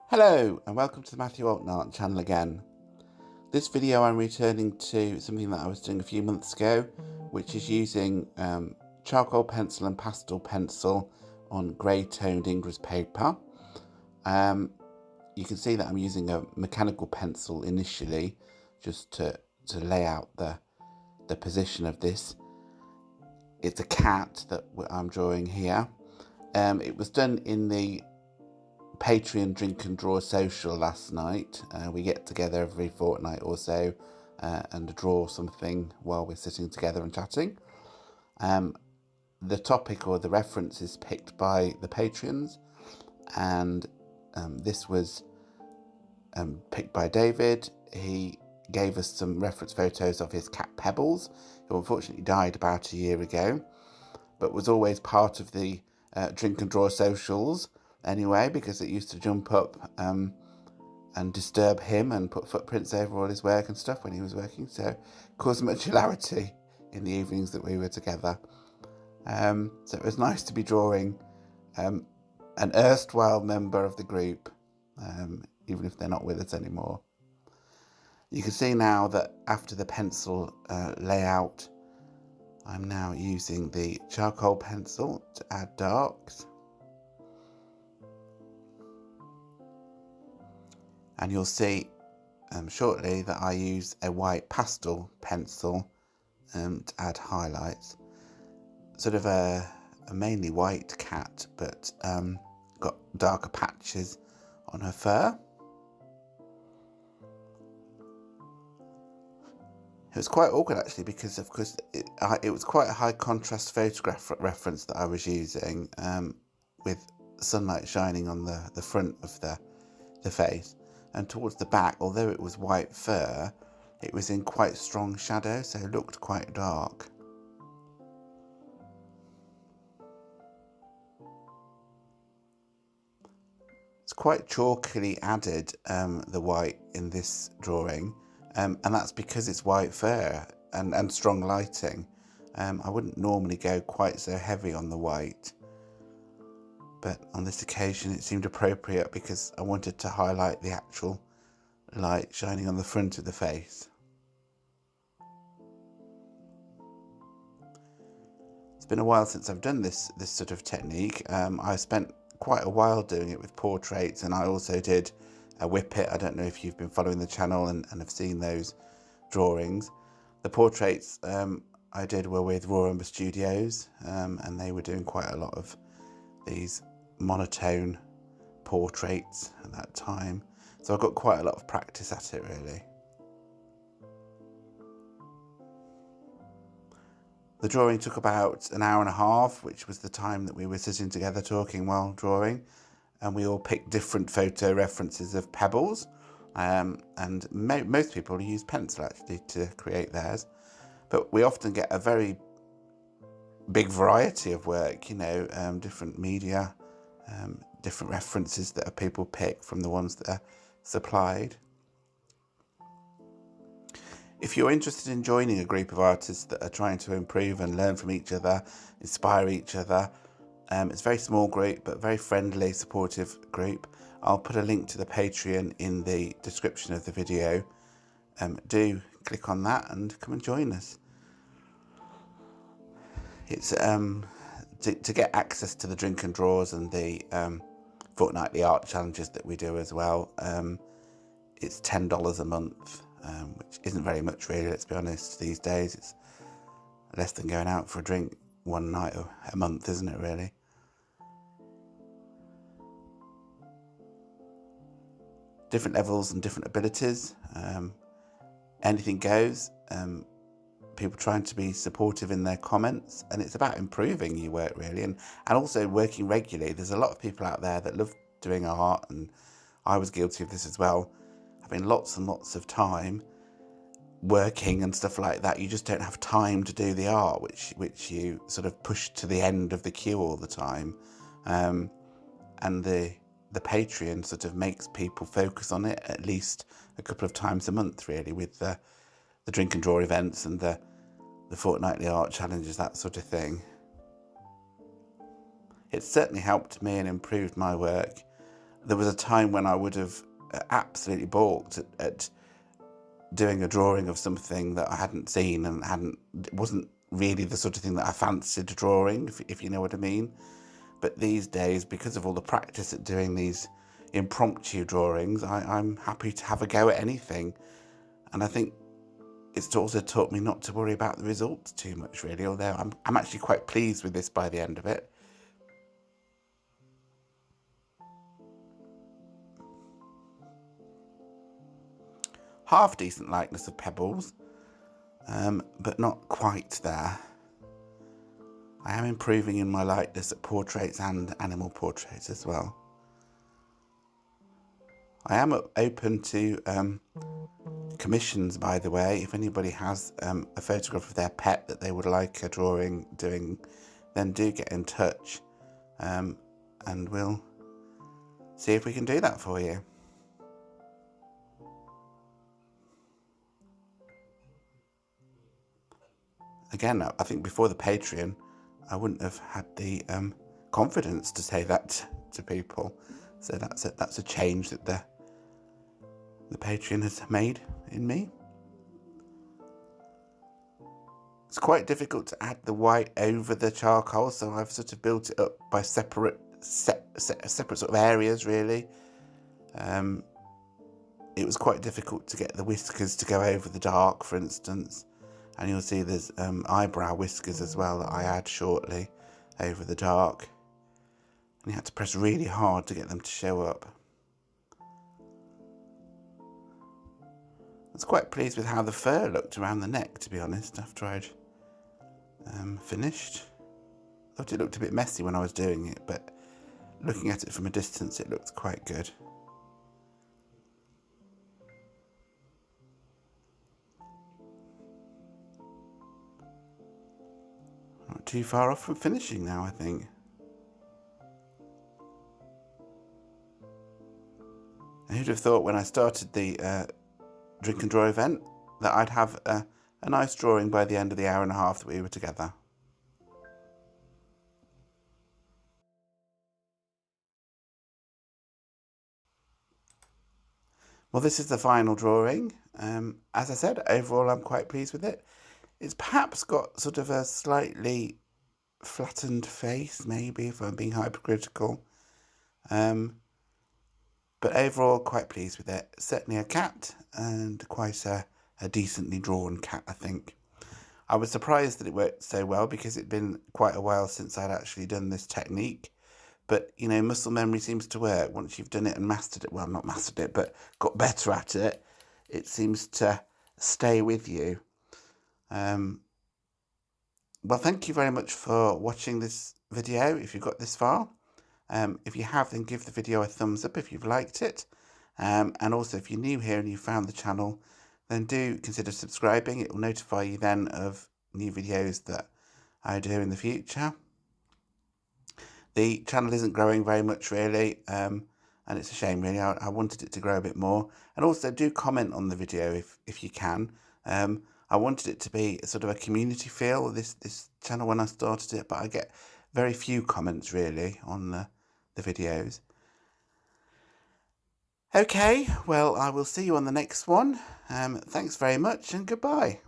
Hello and welcome to the Matthew Alton Art channel again. This video I'm returning to something that I was doing a few months ago, which is using charcoal pencil and pastel pencil on grey toned Ingres paper. You can see that I'm using a mechanical pencil initially just to lay out the position of this. It's a cat that I'm drawing here. It was done in the Patreon drink and draw social last night. We get together every fortnight or so and draw something while we're sitting together and chatting. The topic or the reference is picked by the patrons, and this was picked by David. He gave us some reference photos of his cat Pebbles, who unfortunately died about a year ago, but was always part of the drink and draw socials anyway, because it used to jump up and disturb him and put footprints over all his work and stuff when he was working, so it caused much hilarity in the evenings that we were together. So it was nice to be drawing an erstwhile member of the group, even if they're not with us anymore. You can see now that after the pencil layout, I'm now using the charcoal pencil to add darks. And you'll see shortly that I use a white pastel pencil to add highlights. Sort of a mainly white cat, but got darker patches on her fur. It was quite awkward actually, because of course it was quite a high contrast photograph reference that I was using, with sunlight shining on the front of the face, and towards the back, although it was white fur, it was in quite strong shadow, so it looked quite dark. It's quite chalkily added, the white in this drawing, and that's because it's white fur and strong lighting. I wouldn't normally go quite so heavy on the white, but on this occasion it seemed appropriate because I wanted to highlight the actual light shining on the front of the face. It's been a while since I've done this sort of technique. I spent quite a while doing it with portraits, and I also did a whippet. I don't know if you've been following the channel and have seen those drawings. The portraits I did were with Raw Umber Studios, and they were doing quite a lot of these monotone portraits at that time, so I got quite a lot of practice at it really. The drawing took about an hour and a half, which was the time that we were sitting together talking while drawing, and we all picked different photo references of Pebbles, and most people use pencil actually to create theirs, but we often get a very big variety of work, different media, different references that people pick from the ones that are supplied. If you're interested in joining a group of artists that are trying to improve and learn from each other, inspire each other, it's a very small group but very friendly, supportive group. I'll put a link to the Patreon in the description of the video. Do click on that and come and join us. It's to get access to the drink and draws and the fortnightly art challenges that we do as well. It's $10 a month, which isn't very much really, let's be honest. These days it's less than going out for a drink one night a month, isn't it really? Different levels and different abilities. Anything goes. People trying to be supportive in their comments, and it's about improving your work really, and also working regularly. There's a lot of people out there that love doing art, and I was guilty of this as well, having lots and lots of time working and stuff like that. You just don't have time to do the art, which you sort of push to the end of the queue all the time, and the Patreon sort of makes people focus on it at least a couple of times a month really, with the drink and draw events and the fortnightly art challenges, that sort of thing. It's certainly helped me and improved my work. there was a time when I would have absolutely balked at doing a drawing of something that I hadn't seen and it wasn't really the sort of thing that I fancied drawing, if you know what I mean. But these days, because of all the practice at doing these impromptu drawings, I'm happy to have a go at anything. And I think it's also taught me not to worry about the results too much, really, although I'm actually quite pleased with this by the end of it. Half decent likeness of Pebbles, but not quite there. I am improving in my likeness at portraits and animal portraits as well. I am open to commissions, by the way. If anybody has a photograph of their pet that they would like a drawing doing, then do get in touch, and we'll see if we can do that for you. Again, I think before the Patreon, I wouldn't have had the confidence to say that to people. So that's a change that the Patreon has made in me. It's quite difficult to add the white over the charcoal, so I've sort of built it up by separate sort of areas, really. It was quite difficult to get the whiskers to go over the dark, for instance. And you'll see there's eyebrow whiskers as well that I add shortly over the dark. And you had to press really hard to get them to show up. I was quite pleased with how the fur looked around the neck, to be honest, after I'd finished. I thought it looked a bit messy when I was doing it, but looking at it from a distance, it looked quite good. Not too far off from finishing now, I think. Who'd have thought when I started the drink and draw event that I'd have a nice drawing by the end of the hour and a half that we were together. Well, this is the final drawing. As I said, overall I'm quite pleased with it. It's perhaps got sort of a slightly flattened face, maybe, if I'm being hypercritical. But overall, quite pleased with it. Certainly a cat, and quite a decently drawn cat, I think. I was surprised that it worked so well because it'd been quite a while since I'd actually done this technique. But, you know, muscle memory seems to work. Once you've done it and mastered it, well, not mastered it, but got better at it, it seems to stay with you. Well, thank you very much for watching this video, if you got this far. If you have, then give the video a thumbs up if you've liked it. And also, if you're new here and you found the channel, then do consider subscribing. It will notify you then of new videos that I do in the future. The channel isn't growing very much, really, and it's a shame, really. I wanted it to grow a bit more. And also, do comment on the video if you can. I wanted it to be sort of a community feel, this channel, when I started it, but I get very few comments, really, on the videos. Okay, well, I will see you on the next one. Thanks very much, and goodbye.